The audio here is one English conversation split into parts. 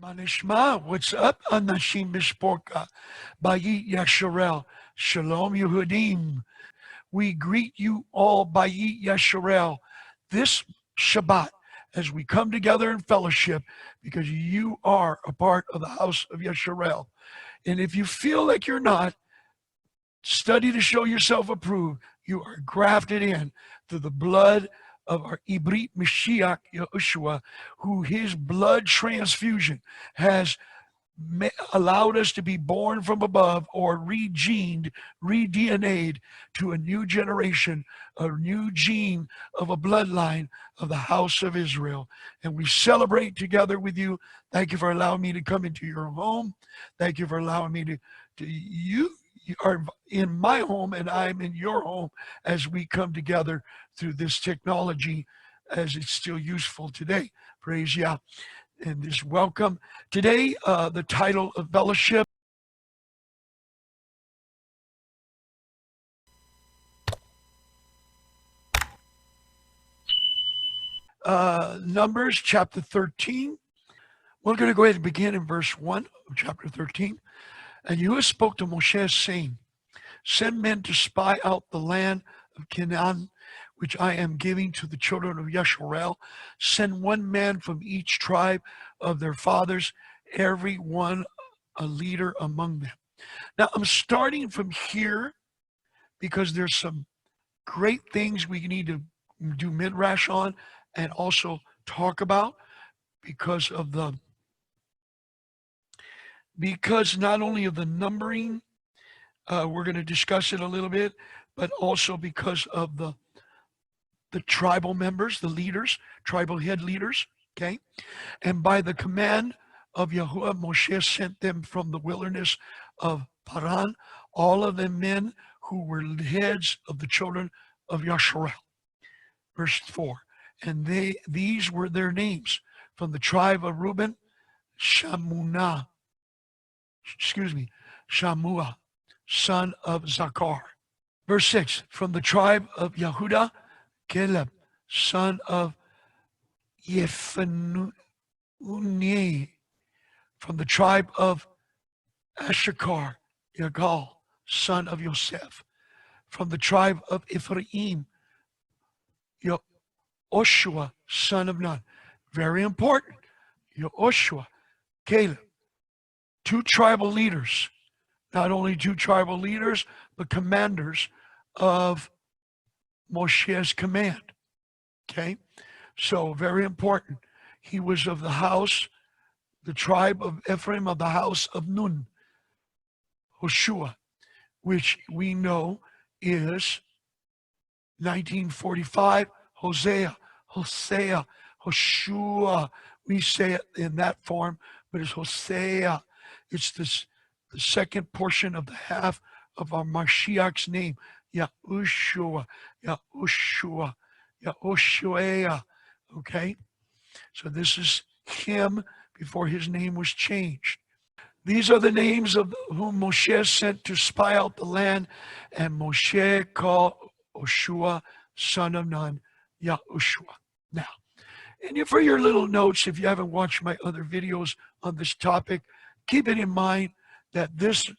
Manishma, what's up? Anashim Mishporka, Bayit Yasharel, Shalom Yehudim. We greet you all, Bayit Yasharel, this Shabbat as we come together in fellowship because you are a part of the house of Yasharel. And if you feel like you're not, study to show yourself approved. You are grafted in through the blood of our Ibrit Mashiach Yahushua, who his blood transfusion has allowed us to be born from above or re-gened, re-DNA'd to a new generation, a new gene of a bloodline of the house of Israel. And we celebrate together with you. Thank you for allowing me to come into your home. Thank you for allowing me you are in my home and I'm in your home as we come together through this technology as it's still useful today. Praise Yah. And this welcome. Today, the title of fellowship, Numbers chapter 13. We're going to go ahead and begin in verse 1 of chapter 13. And Yahushua spoke to Moshe, saying, send men to spy out the land of Canaan, which I am giving to the children of Yasharel. Send one man from each tribe of their fathers, every one a leader among them. Now, I'm starting from here because there's some great things we need to do midrash on and also talk about because not only of the numbering, we're going to discuss it a little bit, but also because of the tribal members, the leaders, tribal head leaders, okay? And by the command of Yahuwah, Moshe sent them from the wilderness of Paran, all of the men who were heads of the children of Yasharel. Verse 4, and these were their names. From the tribe of Reuben, Shamua, son of Zakar. Verse 6, from the tribe of Yehudah, Caleb, son of Yephuneh. From the tribe of Ashakar, Yagal, son of Yosef. From the tribe of Ephraim, Yahushua, son of Nun. Very important. Yahushua, Caleb. Two tribal leaders. Not only two tribal leaders, but commanders of Moshe's command. Okay? So very important. He was of the house, the tribe of Ephraim, of the house of Nun, Hoshea, which we know is 1945, Hoshea, Hoshua. We say it in that form, but it's Hosea. It's the second portion of the half of our Mashiach's name, Yahushua, Yahushua, Yahushua. Okay? So this is him before his name was changed. These are the names of whom Moshe sent to spy out the land, and Moshe called Hoshea, son of Nun, Yahushua. Now, and for your little notes, if you haven't watched my other videos on this topic, keep it in mind that this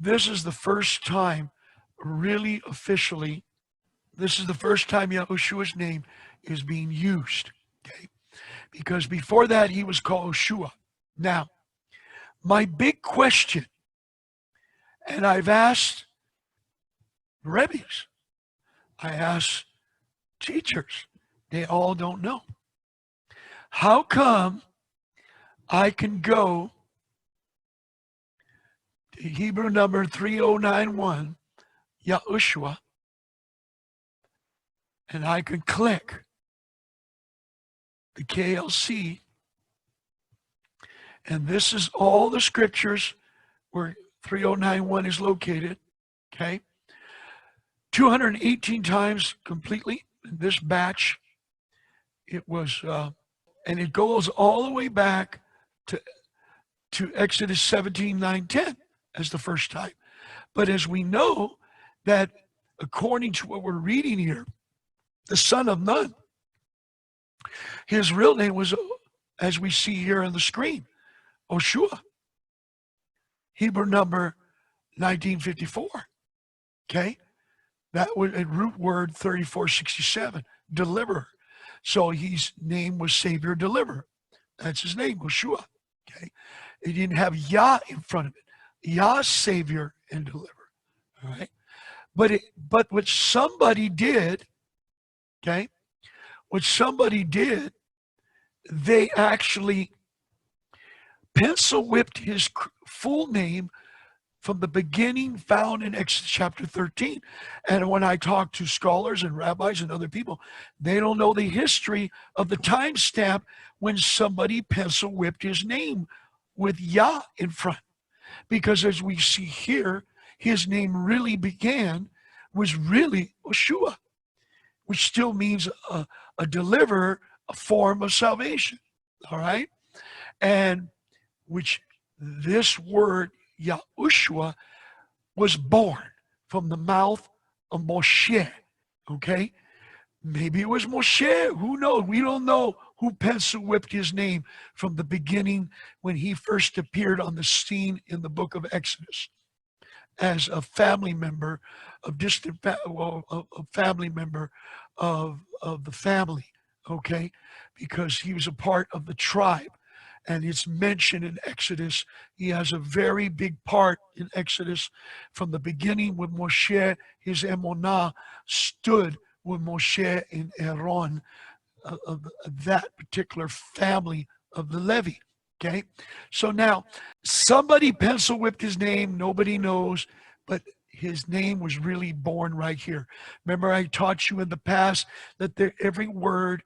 is the first time, really officially, this is the first time Yahushua's name is being used, okay? Because before that, he was called Hoshea. Now, my big question, and I've asked rabbis, I asked teachers, they all don't know. How come I can go to Hebrew number 3091, Yahushua, and I can click the KLC, and this is all the scriptures where 3091 is located, okay? 218 times completely in this batch. It was, and it goes all the way back to Exodus 17, 9, 10 as the first time. But as we know that according to what we're reading here, the son of Nun, his real name was as we see here on the screen. Hoshua, Hebrew number 1954. Okay? That was a root word 3467, deliverer. So his name was Savior Deliverer. That's his name, Hoshua. Okay? He didn't have Yah in front of it. Yah, Savior and Deliverer. All right? But what somebody did, okay? What somebody did, they actually pencil whipped his full name from the beginning found in Exodus chapter 13. And when I talk to scholars and rabbis and other people, they don't know the history of the timestamp when somebody pencil whipped his name with Yah in front. Because as we see here, his name really was really Hoshua, which still means a deliverer, a form of salvation. All right? And which this word Yahushua was born from the mouth of Moshe. Okay? Maybe it was Moshe. Who knows? We don't know who pencil whipped his name from the beginning when he first appeared on the scene in the book of Exodus as a family member of a family member of the family. Okay? Because he was a part of the tribe. And it's mentioned in Exodus. He has a very big part in Exodus from the beginning when Moshe, his emunah, stood with Moshe and Aaron of that particular family of the Levi. Okay? So now, somebody pencil whipped his name. Nobody knows, but his name was really born right here. Remember, I taught you in the past that every word,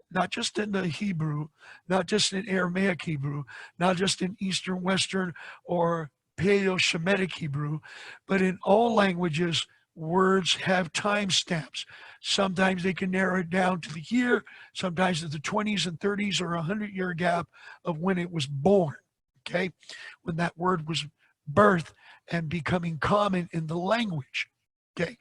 not just in the Hebrew, not just in Aramaic Hebrew, not just in Eastern, Western, or Paleo-Shemitic Hebrew, but in all languages, words have timestamps. Sometimes they can narrow it down to the year, sometimes to the 20s and 30s or 100-year gap of when it was born, okay? When that word was birthed and becoming common in the language, okay?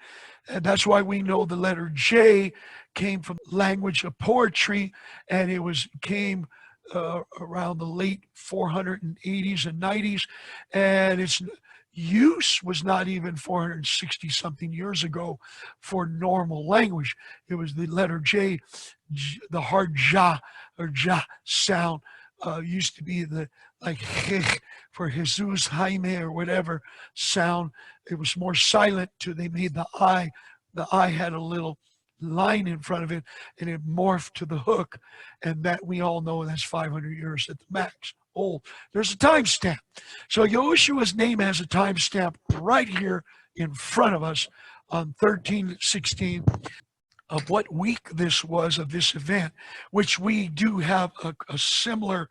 And that's why we know the letter J came from language of poetry, and it came around the late 480s and 90s, and its use was not even 460 something years ago for normal language. It was the letter J, the hard ja or ja sound used to be the like for Jesus, Jaime, or whatever sound. It was more silent till they made the I. The I had a little line in front of it, and it morphed to the hook, and that we all know that's 500 years at the max. Oh, there's a timestamp. So Yahushua's name has a timestamp right here in front of us on 13:16 of what week this was of this event, which we do have a similar,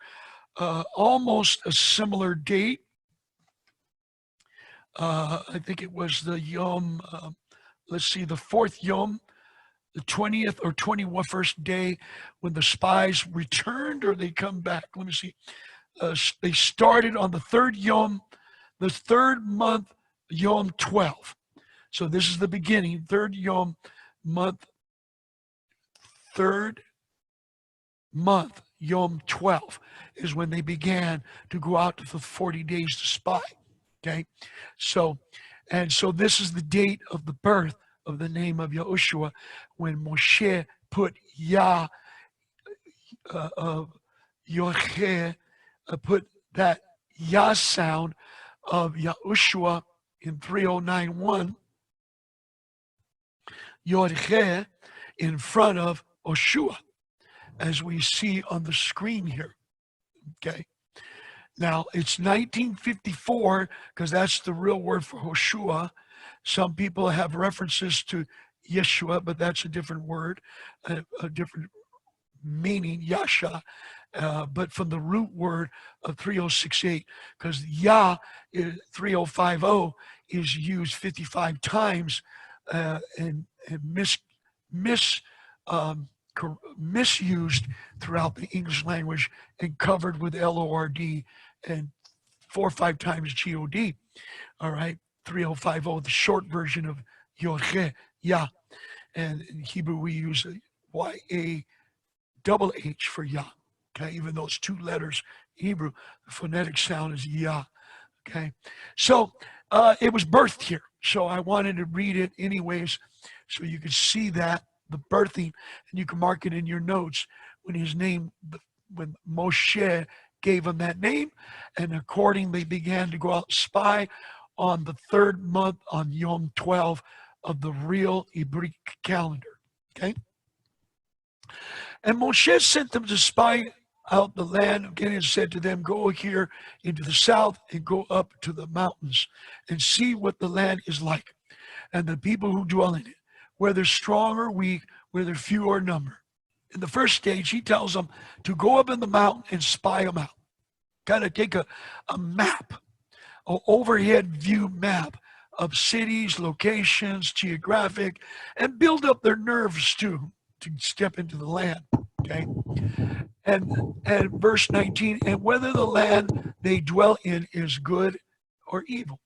almost a similar date. I think it was the Yom, let's see, the fourth Yom, the 20th or 21st day when the spies returned, or they come back. Let me see. They started on the third Yom, the third month, Yom 12. So this is the beginning, third Yom month, third month, Yom 12 is when they began to go out for 40 days to spy. Okay, so this is the date of the birth of the name of Yahushua, when Moshe put Yah of Yocheh, put that Yah sound of Yahushua in 3091, Yocheh in front of Hoshua, as we see on the screen here. Okay. Now, it's 1954 because that's the real word for Hoshua. Some people have references to Yeshua, but that's a different word, a different meaning, Yasha, but from the root word of 3068, because Yah 3050 is used 55 times and misused throughout the English language and covered with LORD and 4 or 5 times GOD. All right, 3050, the short version of Yocheh, Yah. And in Hebrew, we use YA double H for Yah. Okay, even though it's two letters Hebrew, the phonetic sound is Yah. Okay, so it was birthed here. So I wanted to read it anyways, so you could see that the birthing, and you can mark it in your notes when his name, when Moshe gave him that name, and accordingly began to go out and spy on the third month on Yom 12 of the real Hebrew calendar. Okay, and Moshe sent them to spy out the land again and said to them, go here into the south and go up to the mountains and see what the land is like, and the people who dwell in it, whether strong or weak, whether few or number. In the first stage, he tells them to go up in the mountain and spy them out. Kind of take a map, an overhead view map of cities, locations, geographic, and build up their nerves too to step into the land. Okay. And verse 19, and whether the land they dwell in is good or evil,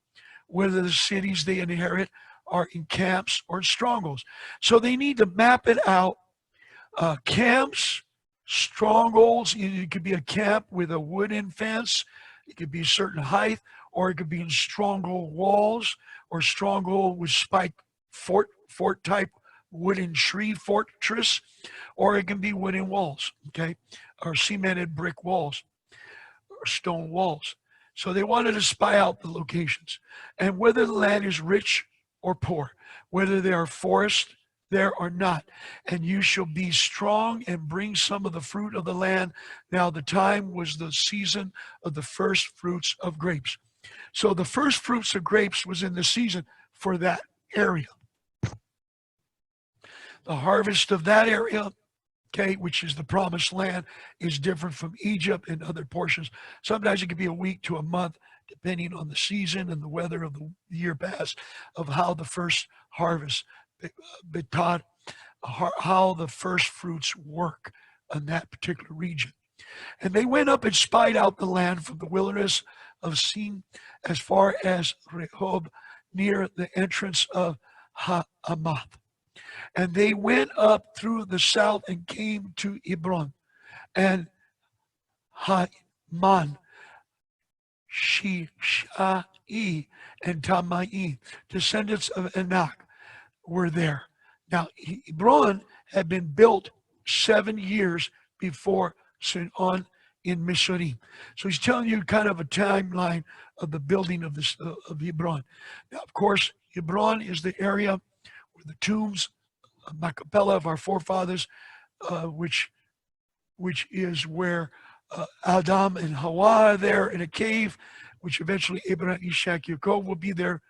whether the cities they inherit are in camps or in strongholds. So they need to map it out. Camps, strongholds, it could be a camp with a wooden fence, it could be a certain height, or it could be in stronghold walls, or stronghold with spiked fort type wooden tree fortress, or it can be wooden walls, okay, or cemented brick walls or stone walls. So they wanted to spy out the locations and whether the land is rich or poor, whether there are forests there or not. And you shall be strong and bring some of the fruit of the land. Now the time was the season of the first fruits of grapes. So the first fruits of grapes was in the season for that area. The harvest of that area, okay, which is the promised land, is different from Egypt and other portions. Sometimes it could be a week to a month, depending on the season and the weather of the year past, of how the first harvest, betad, how the first fruits work in that particular region. And they went up and spied out the land from the wilderness of Sin as far as Rehob, near the entrance of Hamath. And they went up through the south and came to Hebron and Haman, Shishai, and Tamai, descendants of Anak, were there. Now, Hebron had been built 7 years before Sinon in Missouri. So he's telling you kind of a timeline of the building of this of Hebron. Now, of course, Hebron is the area where the tombs, Machpelah of our forefathers, which is where Adam and Hawa are there in a cave, which eventually Abraham, Ishaq, Yaakov will be there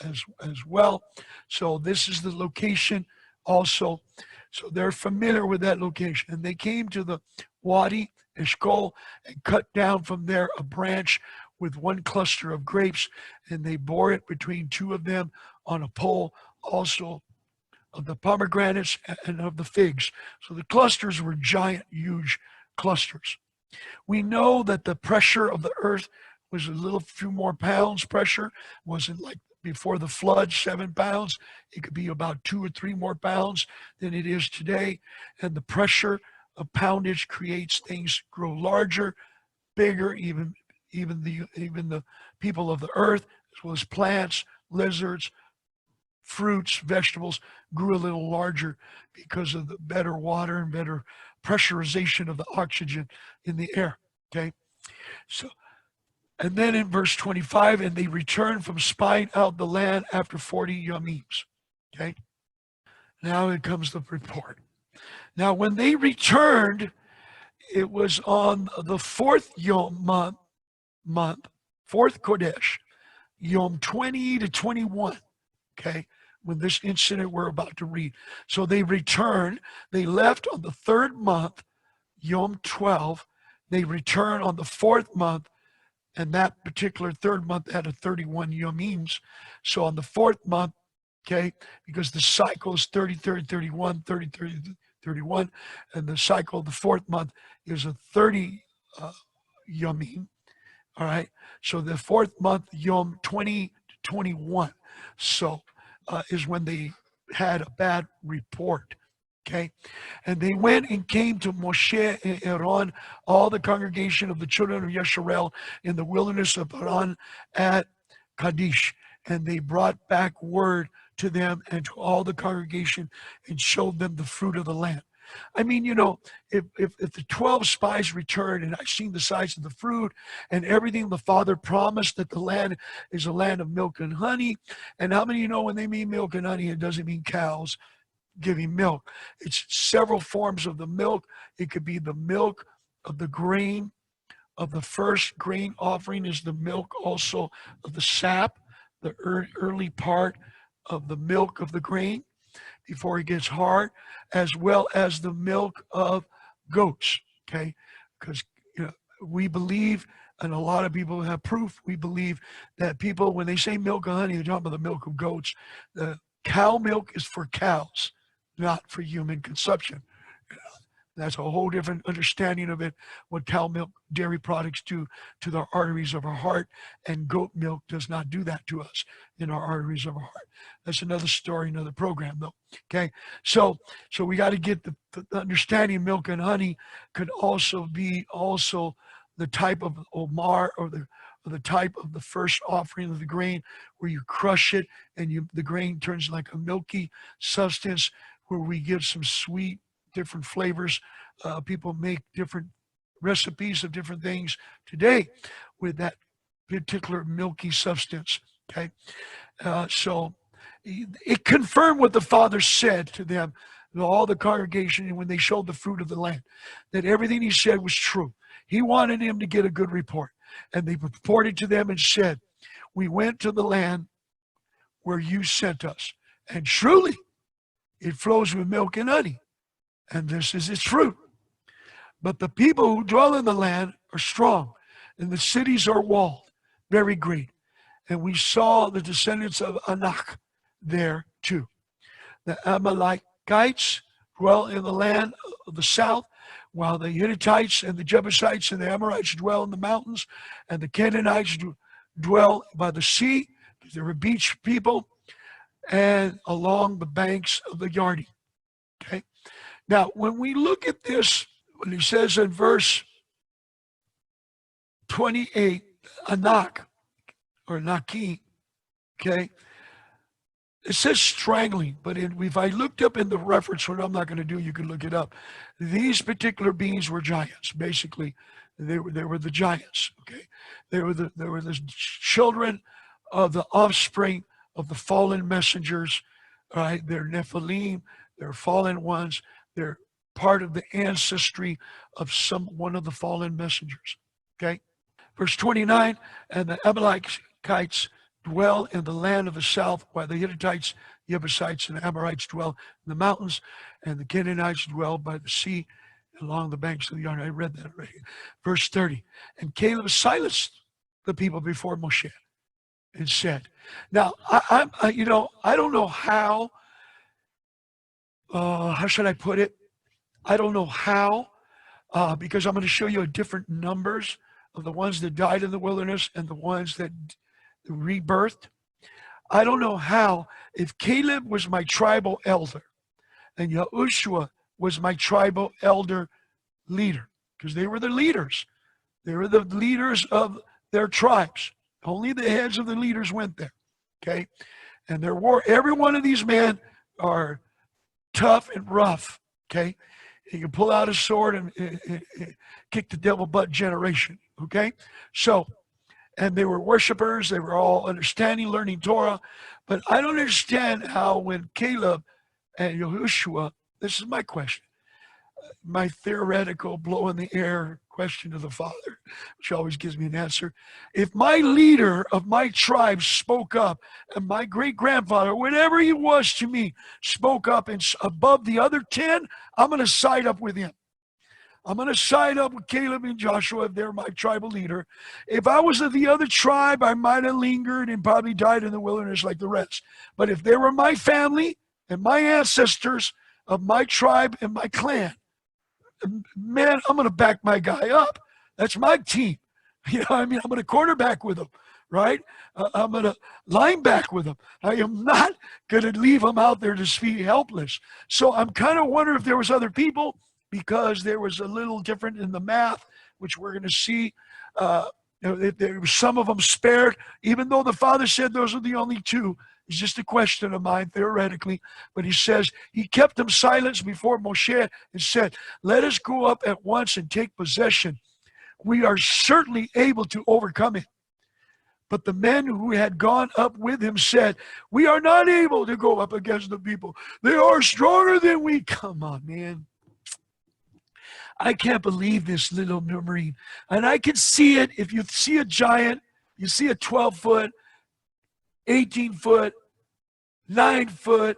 as well. So this is the location also. So they're familiar with that location. And they came to the Wadi Eshkol and cut down from there a branch with one cluster of grapes, and they bore it between two of them on a pole, also of the pomegranates and of the figs. So the clusters were giant, huge clusters. We know that the pressure of the earth was a little few more pounds pressure. Wasn't like before the flood, 7 pounds. It could be about 2 or 3 more pounds than it is today. And the pressure of poundage creates things grow larger, bigger, even the people of the earth, as well as plants, lizards, fruits, vegetables, grew a little larger because of the better water and better pressurization of the oxygen in the air. Okay, so, and then in verse 25, and they returned from spying out the land after 40 yameems. Okay, now it comes the report. Now when they returned, it was on the 4th Yom month, 4th Kodesh, Yom 20 to 21. Okay, when this incident we're about to read. So they returned, they left on the 3rd month, Yom 12. They returned on the 4th month, and that particular 3rd month had a 31 yomeems. So on the 4th month, okay, because the cycle is 30, 30, 31, 30, 30, 31, and the cycle of the 4th month is a 30 yomim. All right, so the 4th month, Yom 20 to 21. So is when they had a bad report. Okay. And they went and came to Moshe and Aaron, all the congregation of the children of Yisrael in the wilderness of Paran at Kadesh. And they brought back word to them and to all the congregation and showed them the fruit of the land. I mean, if the 12 spies returned and I've seen the size of the fruit and everything the Father promised, that the land is a land of milk and honey. And how many when they mean milk and honey, it doesn't mean cows giving milk. It's several forms of the milk. It could be the milk of the grain of the first grain offering, is the milk also of the sap, the early part of the milk of the grain before it gets hard, as well as the milk of goats. Okay, because we believe, and a lot of people have proof, we believe that people, when they say milk and honey, they're talking about the milk of goats. The cow milk is for cows, not for human consumption. That's a whole different understanding of it, what cow milk, dairy products do to the arteries of our heart, and goat milk does not do that to us in our arteries of our heart. That's another story, another program, though. Okay, so we got to get the understanding. Milk and honey could also be the type of omar, or the type of the first offering of the grain, where you crush it and the grain turns like a milky substance, where we give some sweet, different flavors. People make different recipes of different things today with that particular milky substance. Okay, so it confirmed what the Father said to them, all the congregation, and when they showed the fruit of the land, that everything he said was true. He wanted him to get a good report, and they reported to them and said, "We went to the land where you sent us, and truly it flows with milk and honey, and this is its fruit. But the people who dwell in the land are strong, and the cities are walled, very great. And we saw the descendants of Anak there too. The Amalekites dwell in the land of the south, while the Hittites and the Jebusites and the Amorites dwell in the mountains, and the Canaanites dwell by the sea. They were beach people, and along the banks of the Yarden." Okay. Now, when we look at this, when he says in verse 28, Anak, or Naki, okay, it says strangling, but if I looked up in the reference, what I'm not going to do, you can look it up. These particular beings were giants. Basically, they were the giants. Okay, they were the children of the offspring of the fallen messengers. Right, they're Nephilim. They're fallen ones. They're part of the ancestry of one of the fallen messengers. Okay, verse 29, and the Amalekites dwell in the land of the south, while the Hittites, the Jebusites, and the Amorites dwell in the mountains, and the Canaanites dwell by the sea along the banks of the Yarden. I read that already. Verse 30, and Caleb silenced the people before Moshe and said, now, I don't know how should I put it? I don't know how, because I'm going to show you different numbers of the ones that died in the wilderness and the ones that rebirthed. I don't know how, if Caleb was my tribal elder and Yahushua was my tribal elder leader, because they were the leaders. They were the leaders of their tribes. Only the heads of the leaders went there. Okay? And every one of these men are tough and rough. Okay? He can pull out a sword and kick the devil butt generation. Okay? So, and they were worshipers. They were all understanding, learning Torah. But I don't understand how when Caleb and Yahushua, this is my question, my theoretical blow in the air question to the Father, which always gives me an answer. If my leader of my tribe spoke up, and my great-grandfather, whatever he was to me, spoke up and above the other 10, I'm going to side up with him. I'm going to side up with Caleb and Joshua if they're my tribal leader. If I was of the other tribe, I might have lingered and probably died in the wilderness like the rest. But if they were my family and my ancestors of my tribe and my clan, man, I'm going to back my guy up. That's my team. You know what I mean? I'm going to quarterback with him, right? I'm going to line back with them. I am not going to leave them out there to be helpless. So I'm kind of wondering if there was other people, because there was a little different in the math, which we're going to see. There were some of them spared, even though the Father said those are the only two. It's just a question of mine, theoretically. But he says, he kept them silent before Moshe and said, let us go up at once and take possession. We are certainly able to overcome it. But the men who had gone up with him said, we are not able to go up against the people. They are stronger than we. Come on, man. I can't believe this little Marine. And I can see it. If you see a giant, you see a 12-foot, 18-foot, 9-foot,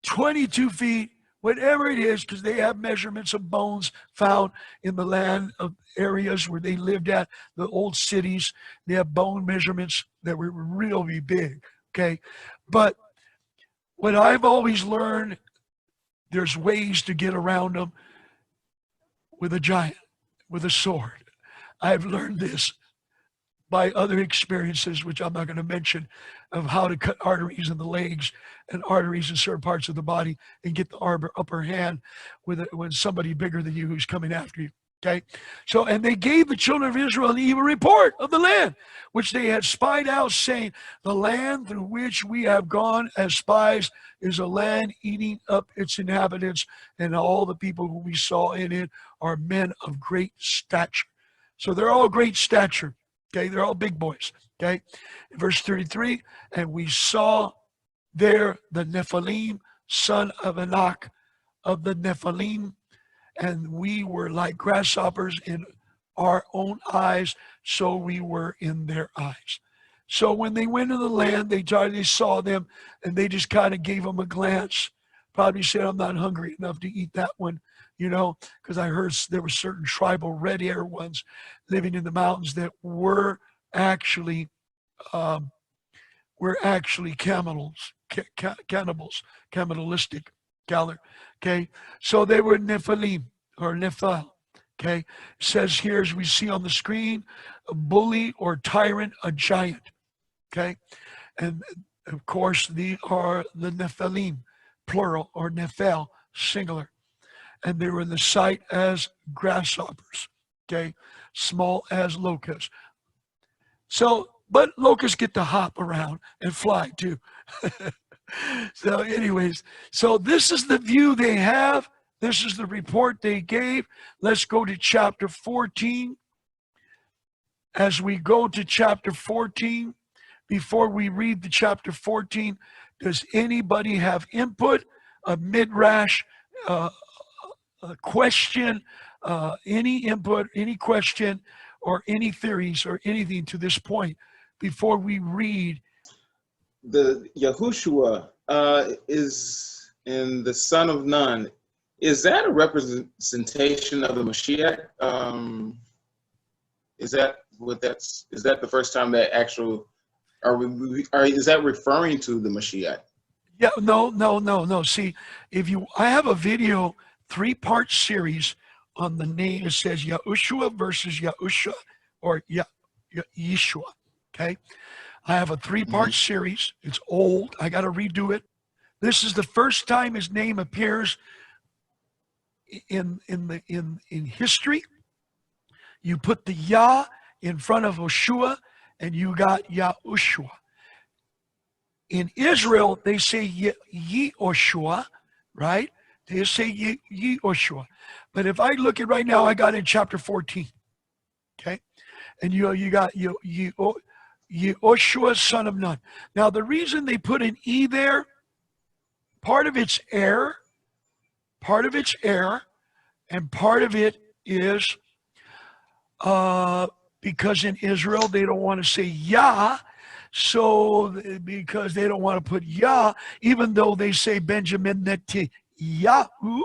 22 feet, whatever it is, because they have measurements of bones found in the land of areas where they lived at, the old cities. They have bone measurements that were really big, okay? But what I've always learned, there's ways to get around them with a giant, with a sword. I've learned this by other experiences, which I'm not going to mention, of how to cut arteries in the legs and arteries in certain parts of the body and get the upper hand when somebody bigger than you who's coming after you. Okay, so, and they gave the children of Israel an evil report of the land, which they had spied out, saying, the land through which we have gone as spies is a land eating up its inhabitants, and all the people who we saw in it are men of great stature. So they're all great stature. Okay, they're all big boys. Okay, in verse 33, and we saw there the Nephilim, son of Anak of the Nephilim, and we were like grasshoppers in our own eyes, so we were in their eyes. So when they went to the land, they saw them, and they just kind of gave them a glance. Probably said, I'm not hungry enough to eat that one, you know, because I heard there were certain tribal red hair ones living in the mountains that were actually cannibals, cannibalistic. Okay, so they were Nephilim or Nephil. Okay, it says here, as we see on the screen, a bully or tyrant, a giant. Okay, and of course, these are the Nephilim, plural, or Nephil, singular, and they were in the sight as grasshoppers. Okay, small as locusts. So, but locusts get to hop around and fly too. So anyways, so this is the view they have. This is the report they gave. Let's go to chapter 14. As we go to chapter 14, before we read the chapter 14, does anybody have input, a midrash, a question, any input, any question, or any theories or anything to this point before we read? The Yahushua is in the son of Nun. Is that a representation of the Mashiach? Is that the first time that actual, is that referring to the Mashiach? Yeah, no. See, I have a video, 3-part series on the name. It says Yahushua versus Yahusha, or Yeshua. Okay. I have a 3-part series. It's old. I got to redo it. This is the first time his name appears in history. You put the Yah in front of Hoshua, and you got Yahushua. In Israel, they say Yehoshua, right? They say Yehoshua. But if I look at right now, I got in chapter 14. Okay, and you got Yehoshua, son of Nun. Now, the reason they put an E there, part of it's error, and part of it is because in Israel, they don't want to say Yah, so because they don't want to put Yah, even though they say Benjamin Netanyahu,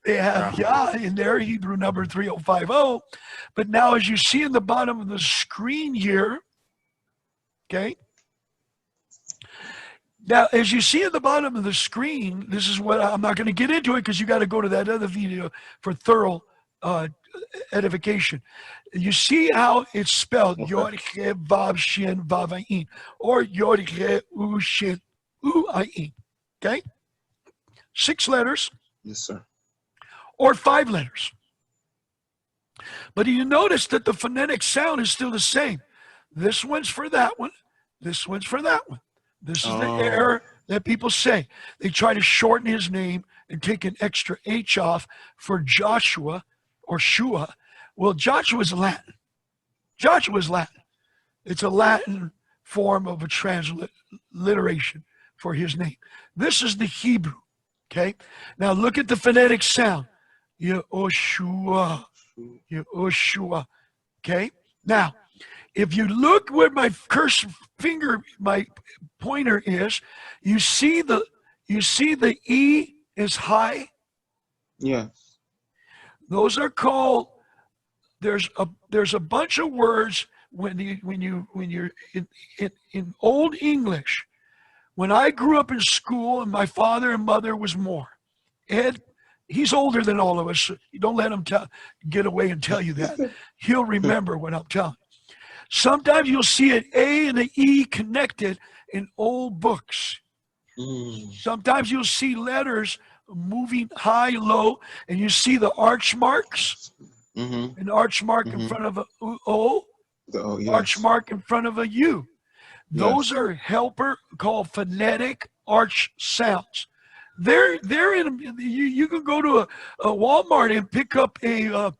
they have Yah in there, Hebrew number 3050. But now, as you see in the bottom of the screen here, okay, now as you see at the bottom of the screen, this is what I'm not going to get into it because you got to go to that other video for thorough edification. You see how it's spelled, Okay. Yod-He Vav Shin Vav Ayin, or Yod-He U Shin U Ayin. Okay? 6 letters Yes, sir. or 5 letters. But you notice that the phonetic sound is still the same. This one's for that one. This one's for that one. This is the error that people say. They try to shorten his name and take an extra H off for Joshua or Shua. Well, Joshua is Latin. Joshua is Latin. It's a Latin form of a transliteration for his name. This is the Hebrew. Okay? Now look at the phonetic sound. Yahushua. Yahushua. Okay? Now, if you look where my cursor finger, my pointer is, you see the E is high. Yes. Those are called. There's a bunch of words when you're in Old English. When I grew up in school, and my father and mother was more. Ed, he's older than all of us. So you don't let him get away and tell you that. He'll remember what I'm telling you. Sometimes you'll see an A and an E connected in old books. Sometimes you'll see letters moving high, low, and you see the arch marks. An arch mark in front of a O, arch mark in front of a U. Those are helper called phonetic arch sounds. They're in. You can go to a Walmart and pick up a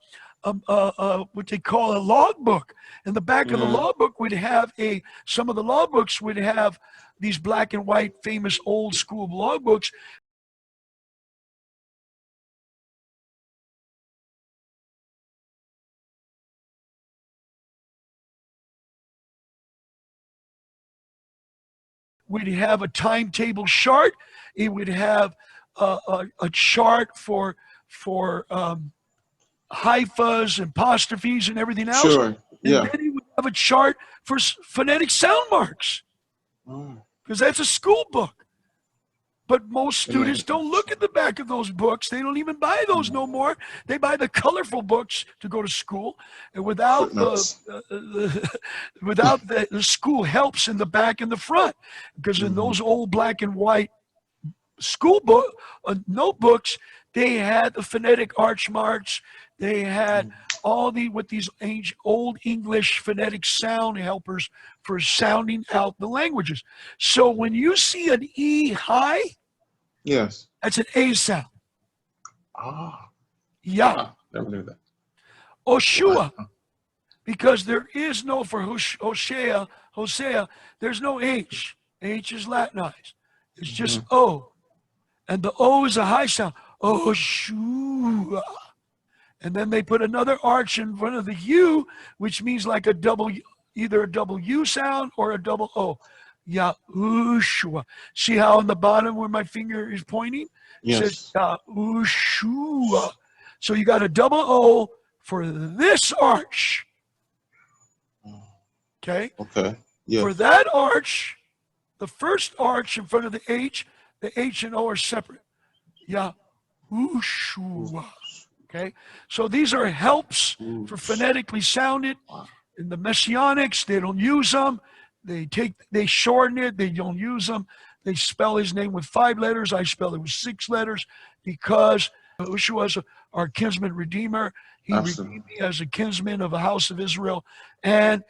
what they call a logbook, and the back of the logbook would have some of the logbooks would have these black and white famous old school logbooks. We'd have a timetable chart. It would have a chart for hyphas and apostrophes and everything else. Sure. Yeah. And then it would have a chart for phonetic sound marks, because that's a school book. But most students don't look at the back of those books. They don't even buy those no more. They buy the colorful books to go to school, and without the school helps in the back and the front, because in those old black and white school book notebooks, they had the phonetic arch marks. They had all these ancient old English phonetic sound helpers for sounding out the languages. So when you see an E high, yes, that's an A sound. Yeah. Never knew that. Oshua, because there is no, for Hosea, there's no H. H is Latinized. It's just O. And the O is a high sound. Oshua. And then they put another arch in front of the U, which means like a double, either a double U sound or a double O. Yahushua. See how on the bottom where my finger is pointing? Yes. It says Yahushua. So you got a double O for this arch. Okay? Okay. Yeah. For that arch, the first arch in front of the H and O are separate. Yahushua. Okay, so these are helps for phonetically sounded. In the Messianics, they don't use them. They shorten it. They don't use them. They spell his name with 5 letters. I spell it with 6 letters because Yahushua is our kinsman redeemer. He redeemed me as a kinsman of the house of Israel. And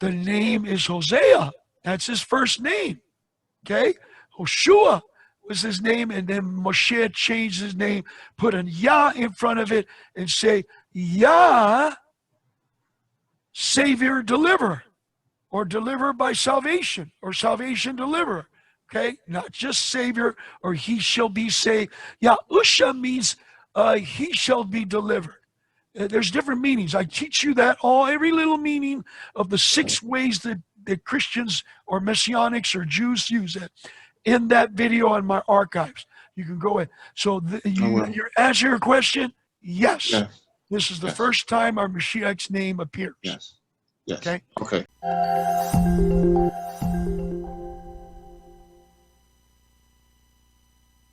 the name is Hosea. That's his first name. Okay, Hoshua was his name, and then Moshe changed his name, put an Yah in front of it, and say, Yah, Savior, Deliverer, or Deliverer by salvation, or Salvation Deliverer. Okay, not just Savior, or He shall be saved. Yahusha means He shall be delivered. There's different meanings. I teach you that every little meaning of the 6 ways that Christians or Messianics or Jews use it. In that video on my archives, you can go in. So your answer your question, yes. This is the first time our Mashiach's name appears. Yes. Okay. Okay.